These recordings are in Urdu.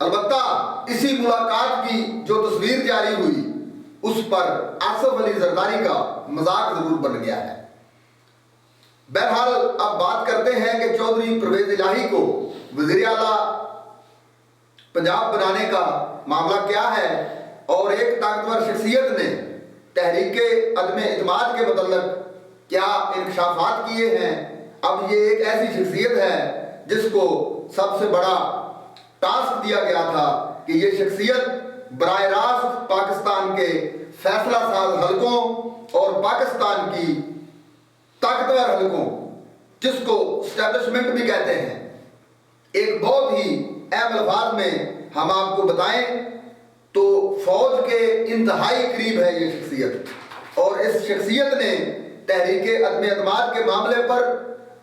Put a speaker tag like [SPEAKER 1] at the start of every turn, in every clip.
[SPEAKER 1] البتہ اسی ملاقات کی جو تصویر جاری ہوئی اس پر آصف علی زرداری کا مذاق ضرور بن گیا ہے۔ بہرحال اب بات کرتے ہیں کہ چودھری پرویز الہی کو وزیر اعلیٰ پنجاب بنانے کا معاملہ کیا ہے اور ایک طاقتور شخصیت نے تحریک عدم اعتماد کے متعلق کیا انکشافات کیے ہیں۔ اب یہ ایک ایسی شخصیت ہے جس کو سب سے بڑا ٹاسک دیا گیا تھا کہ یہ شخصیت براہ راست پاکستان کے فیصلہ ساز حلقوں اور پاکستان کی طاقتور حلقوں، جس کو اسٹیبلشمنٹ بھی کہتے ہیں، ایک بہت ہی اہم الفاظ میں ہم آپ کو بتائیں تو فوج کے انتہائی قریب ہے یہ شخصیت، اور اس شخصیت نے تحریک عدم اعتماد کے معاملے پر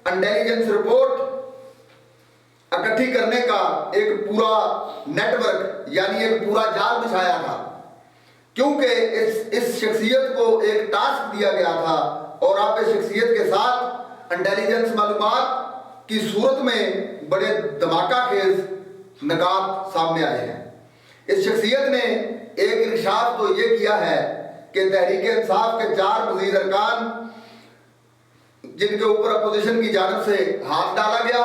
[SPEAKER 1] انٹیلیجنس رپورٹ اکٹھی کرنے کا ایک پورا نیٹ ورک یعنی ایک پورا جال بچھایا تھا، کیونکہ اس شخصیت کو ایک ٹاسک دیا گیا تھا اور آپ اس شخصیت کے ساتھ انٹیلیجنس معلومات کی صورت میں بڑے دھماکہ خیز نکات سامنے آئے ہیں۔ اس شخصیت نے ایک انکشاف تو یہ کیا ہے کہ تحریک انصاف کے 4 مزید ارکان جن کے اوپر اپوزیشن کی جانب سے ہاتھ ڈالا گیا،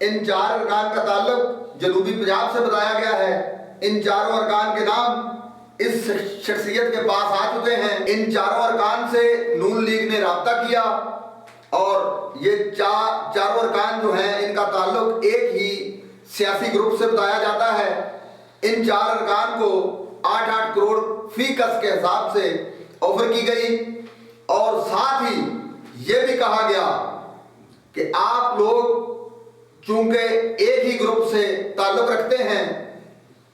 [SPEAKER 1] ان 4 ارکان کا تعلق جنوبی پنجاب سے بتایا گیا ہے۔ ان 4 ارکان کے نام اس شخصیت کے پاس آ چکے ہیں۔ ان 4 ارکان سے نون لیگ نے رابطہ کیا اور یہ 4 ارکان جو ہیں ان کا تعلق ایک ہی سیاسی گروپ سے بتایا جاتا ہے۔ ان 4 ارکان کو 8-8 کروڑ فی کس کے حساب سے آفر کی گئی اور ساتھ ہی یہ بھی کہا گیا کہ آپ لوگ چونکہ ایک ہی گروپ سے تعلق رکھتے ہیں،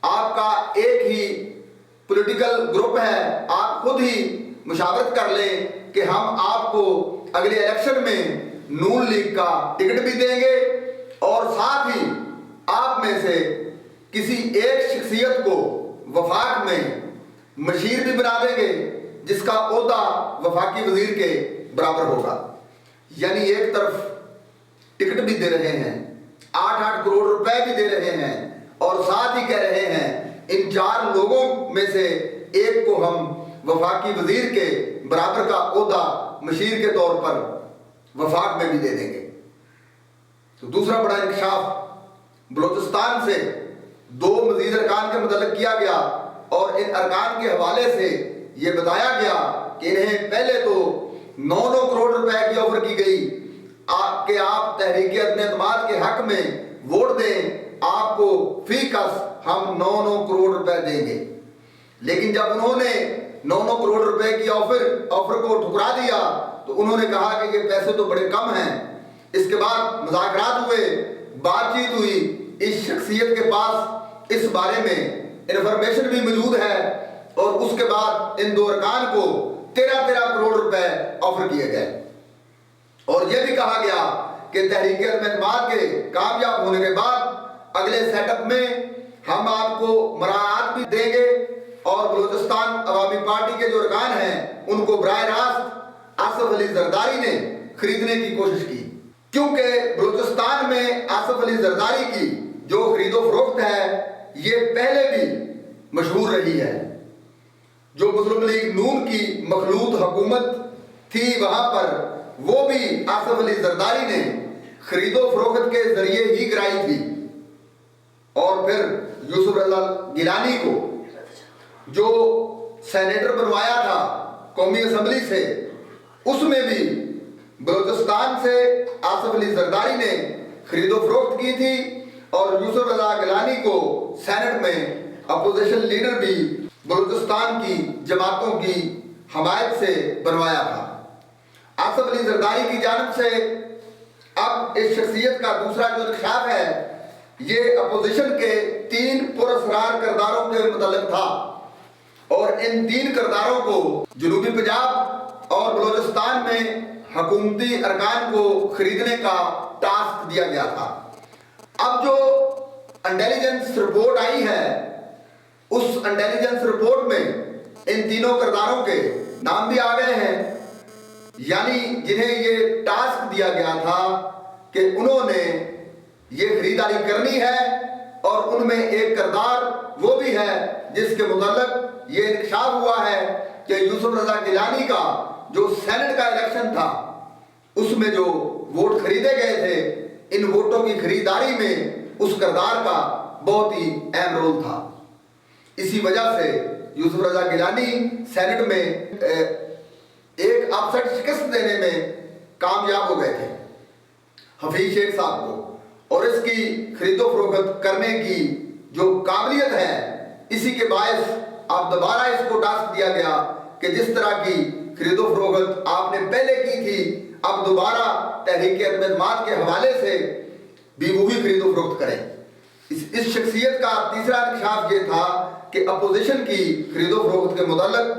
[SPEAKER 1] آپ کا ایک ہی پولیٹیکل گروپ ہے، آپ خود ہی مشاورت کر لیں کہ ہم آپ کو اگلے الیکشن میں نون لیگ کا ٹکٹ بھی دیں گے اور ساتھ ہی آپ میں سے کسی ایک شخصیت کو وفاق میں مشیر بھی بنا دیں گے جس کا عہدہ وفاقی وزیر کے برابر ہوگا۔ یعنی ایک طرف ٹکٹ بھی دے رہے ہیں، 8-8 کروڑ روپے بھی دے رہے ہیں اور ساتھ ہی کہہ رہے ہیں ان 4 لوگوں میں سے ایک کو ہم وفاقی وزیر کے برابر کا عہدہ مشیر کے طور پر وفاق میں بھی دے دیں گے۔ تو دوسرا بڑا انکشاف بلوچستان سے 2 مزید ارکان کے متعلق کیا گیا اور ان ارکان کے حوالے سے یہ بتایا گیا کہ انہیں پہلے تو 9 کروڑ روپے کی آفر کی گئی کہ آپ تحریک عدم اعتماد کے حق میں ووٹ دیں، آپ کو فی کس ہم 9 کروڑ روپے دیں گے۔ لیکن جب انہوں نے 9 کروڑ روپے کی آفر کو ٹھکرا دیا تو انہوں نے کہا کہ یہ پیسے تو بڑے کم ہیں۔ اس کے بعد مذاکرات ہوئے، بات چیت ہوئی، اس شخصیت کے پاس اس بارے میں انفارمیشن بھی موجود ہے اور اس کے بعد ان 2 ارکان کو 13 کروڑ روپے آفر کیے گئے اور یہ بھی کہا گیا کہ تحریک عدم اعتماد کے کامیاب ہونے کے بعد اگلے سیٹ اپ میں ہم آپ کو مراعات بھی دیں گے اور بلوچستان عوامی پارٹی کے جو ارکان ہیں ان کو براہ راست آصف علی زرداری نے خریدنے کی کوشش کی، کیونکہ بلوچستان میں آصف علی زرداری کی جو خرید و فروخت ہے یہ پہلے بھی مشہور رہی ہے۔ جو مسلم لیگ نون کی مخلوط حکومت تھی وہاں پر وہ بھی آصف علی زرداری نے خرید و فروخت کے ذریعے ہی کرائی تھی، اور پھر یوسف رضا گیلانی کو جو سینیٹر بنوایا تھا قومی اسمبلی سے، اس میں بھی بلوچستان سے آصف علی زرداری نے خرید و فروخت کی تھی اور یوسف رضا گیلانی کو سینٹ میں اپوزیشن لیڈر بھی بلوچستان کی جماعتوں کی حمایت سے بنوایا تھا۔ آصف علی زرداری کی جانب سے اب اس شخصیت کا دوسرا جو انکشاف ہے یہ اپوزیشن کے 3 پراسرار کرداروں کے متعلق تھا اور ان 3 کرداروں کو جنوبی پنجاب اور بلوچستان میں حکومتی ارکان کو خریدنے کا ٹاسک دیا گیا تھا۔ اب جو انٹیلیجنس رپورٹ آئی ہے اس انٹیلیجنس رپورٹ میں ان 3 کرداروں کے نام بھی آ گئے ہیں، یعنی جنہیں یہ ٹاسک دیا گیا تھا کہ انہوں نے یہ خریداری کرنی ہے اور ان میں ایک کردار وہ بھی ہے جس کے متعلق یہ انکشاف ہوا ہے کہ یوسف رضا گیلانی کا جو سینٹ کا الیکشن تھا اس میں جو ووٹ خریدے گئے تھے، ان ووٹوں کی خریداری میں اس کردار کا بہت ہی اہم رول تھا۔ اسی وجہ سے یوسف رضا گیلانی سینٹ میں ایک اپسٹ شکست دینے میں کامیاب ہو گئے تھے حفیظ شیخ صاحب کو، اور اس کی خرید و فروخت کرنے کی جو قابلیت ہے، اسی کے باعث اب دوبارہ اس کو ٹاسک دیا گیا کہ جس طرح کی خرید و فروخت آپ نے پہلے کی تھی، اب دوبارہ تحریک عدم اعتماد کے حوالے سے بھی وہی خرید و فروخت کریں۔ اس شخصیت کا تیسرا انکشاف یہ تھا کہ اپوزیشن کی خرید و فروخت کے متعلق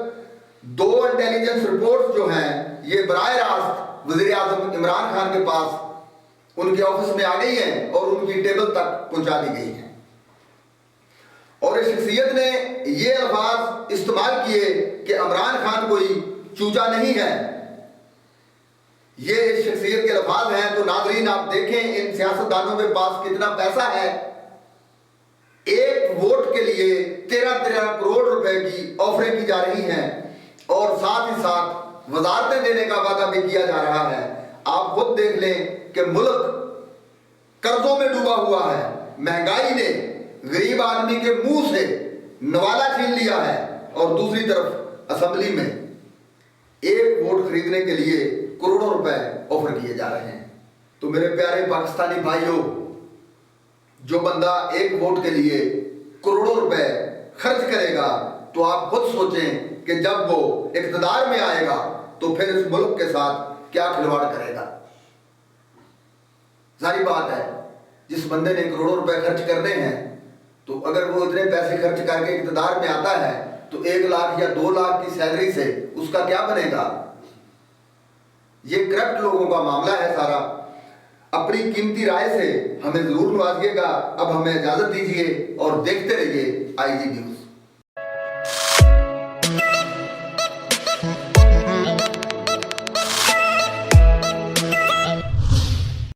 [SPEAKER 1] 2 انٹیلیجنس رپورٹس جو ہیں یہ براہ راست وزیر اعظم عمران خان کے پاس ان کے آفس میں آ گئی ہیں اور ان کی ٹیبل تک پہنچا دی گئی ہیں، اور اس شخصیت نے یہ الفاظ استعمال کیے کہ عمران خان کوئی چوچا نہیں ہے۔ یہ اس شخصیت کے الفاظ ہیں۔ تو ناظرین آپ دیکھیں ان سیاستدانوں کے پاس کتنا پیسہ ہے، ایک ووٹ کے لیے 13 کروڑ روپے کی آفریں کی جا رہی ہیں، اور ساتھ ہی ساتھ وزارتیں دینے کا وعدہ بھی کیا جا رہا ہے۔ آپ خود دیکھ لیں کہ ملک قرضوں میں ڈوبا ہوا ہے، مہنگائی نے غریب آدمی کے منہ سے نوالا چھین لیا ہے، اور دوسری طرف اسمبلی میں ایک ووٹ خریدنے کے لیے کروڑوں روپے آفر کیے جا رہے ہیں۔ تو میرے پیارے پاکستانی بھائیوں، جو بندہ ایک ووٹ کے لیے کروڑوں روپے خرچ کرے گا تو آپ خود سوچیں کہ جب وہ اقتدار میں آئے گا تو پھر اس ملک کے ساتھ کیا کھلواڑ کرے گا۔ ظاہری بات ہے جس بندے نے کروڑوں روپے خرچ کرنے ہیں تو اگر وہ اتنے پیسے خرچ کر کے اقتدار میں آتا ہے تو 1 لاکھ یا 2 لاکھ کی سیلری سے اس کا کیا بنے گا؟ یہ کرپٹ لوگوں کا معاملہ ہے سارا۔ اپنی قیمتی رائے سے ہمیں ضرور نوازیے گا۔ اب ہمیں اجازت دیجیے اور دیکھتے رہیے آئی جی نیوز۔